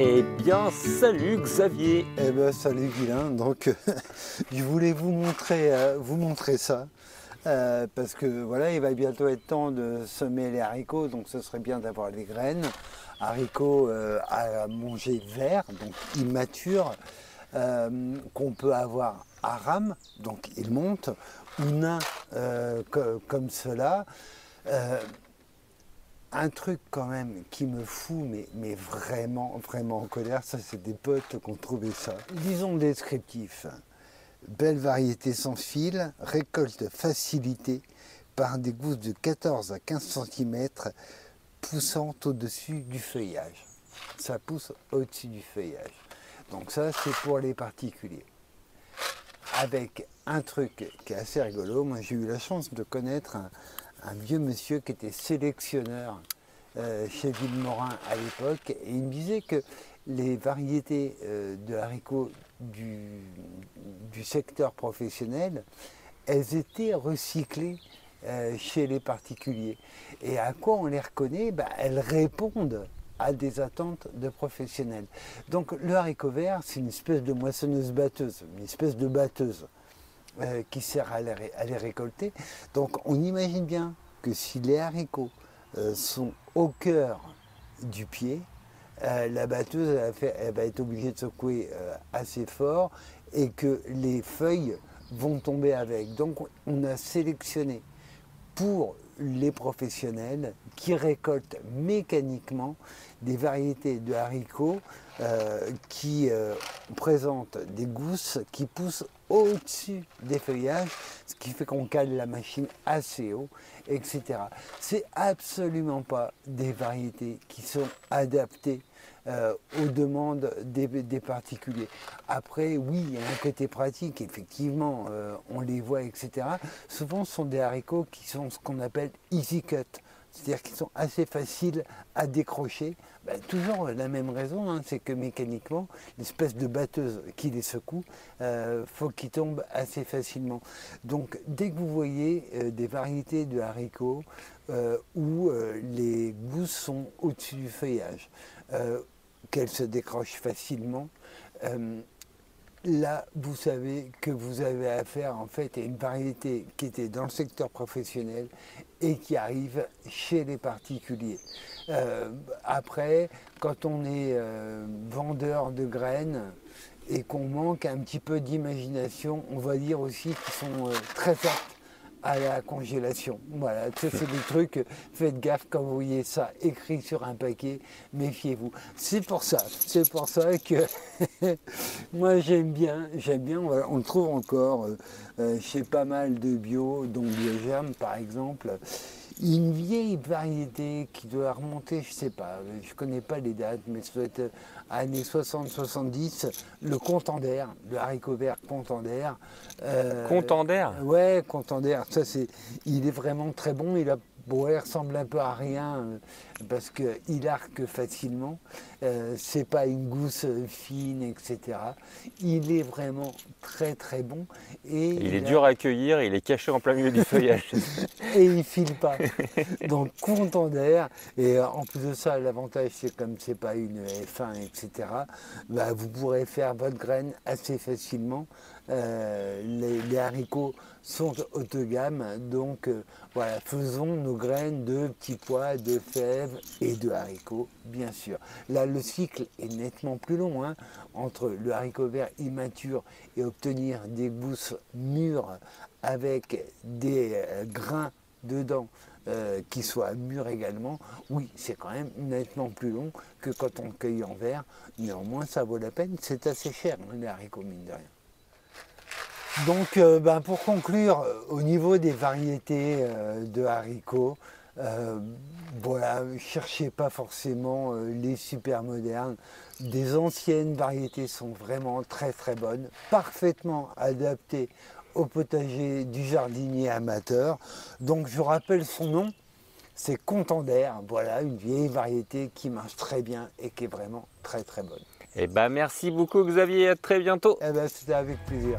Eh bien, salut Xavier. Eh ben, salut Guilain. Donc, je voulais vous montrer ça. Parce que voilà, il va bientôt être temps de semer les haricots, donc ce serait bien d'avoir les graines. Haricots à manger verts, donc immatures, qu'on peut avoir à rame, donc ils montent, ou nains comme cela. Un truc quand même qui me fout, mais vraiment, vraiment en colère, ça c'est des potes qui ont trouvé ça. Disons le descriptif. Belle variété sans fil, récolte facilitée par des gousses de 14 à 15 cm poussant au-dessus du feuillage. Ça pousse au-dessus du feuillage. Donc ça c'est pour les particuliers. Avec un truc qui est assez rigolo, moi j'ai eu la chance de connaître un vieux monsieur qui était sélectionneur chez Villemorin à l'époque, et il me disait que les variétés de haricots du secteur professionnel, elles étaient recyclées chez les particuliers. Et à quoi on les reconnaît? Elles répondent à des attentes de professionnels. Donc le haricot vert, c'est une espèce de moissonneuse-batteuse, une espèce de batteuse qui sert à les récolter. Donc on imagine bien que si les haricots sont au cœur du pied, la batteuse elle va être obligée de secouer assez fort et que les feuilles vont tomber avec. Donc on a sélectionné pour les professionnels qui récoltent mécaniquement des variétés de haricots qui présentent des gousses qui poussent au-dessus des feuillages, ce qui fait qu'on cale la machine assez haut, etc. C'est absolument pas des variétés qui sont adaptées aux demandes des particuliers. Après, oui, il y a un côté pratique, effectivement, on les voit, etc. Souvent, ce sont des haricots qui sont ce qu'on appelle easy cut, c'est-à-dire qu'ils sont assez faciles à décrocher. Toujours la même raison, hein, c'est que mécaniquement, l'espèce de batteuse qui les secoue, faut qu'ils tombent assez facilement. Donc, dès que vous voyez des variétés de haricots où les gousses sont au-dessus du feuillage, qu'elles se décrochent facilement, là, vous savez que vous avez affaire en fait à une variété qui était dans le secteur professionnel et qui arrive chez les particuliers. Après, quand on est vendeur de graines et qu'on manque un petit peu d'imagination, on va dire aussi qu'ils sont très fortes à la congélation. Voilà, ça c'est des trucs, faites gaffe quand vous voyez ça écrit sur un paquet, méfiez-vous. C'est pour ça que moi j'aime bien, on le trouve encore chez pas mal de bio, dont Biogerme par exemple, une vieille variété qui doit remonter, je sais pas, je connais pas les dates, mais ça doit être années 60-70, le Contender, le haricot vert Contender. Contender. Ouais, Contender, ça il est vraiment très bon, il ressemble un peu à rien parce qu'il arque facilement, c'est pas une gousse fine, etc. Il est vraiment très très bon. Et il est dur à accueillir, il est caché en plein milieu du feuillage. Et il file pas. Donc Contender, et en plus de ça, l'avantage c'est comme c'est pas une F1, etc., vous pourrez faire votre graine assez facilement. Les haricots sont haut de gamme, donc voilà, faisons nos graines de petits pois, de fèves et de haricots, bien sûr. Là, le cycle est nettement plus long, hein, entre le haricot vert immature et obtenir des gousses mûres avec des grains dedans qui soient mûrs également. Oui, c'est quand même nettement plus long que quand on cueille en verre. Néanmoins, ça vaut la peine. C'est assez cher, hein, les haricots, mine de rien. Donc, pour conclure, au niveau des variétés de haricots, voilà, cherchez pas forcément les super modernes. Des anciennes variétés sont vraiment très très bonnes, parfaitement adaptées au potager du jardinier amateur. Donc je rappelle son nom, c'est Contender, voilà, une vieille variété qui marche très bien et qui est vraiment très très bonne. Eh ben merci beaucoup Xavier, à très bientôt. Eh ben, c'était avec plaisir.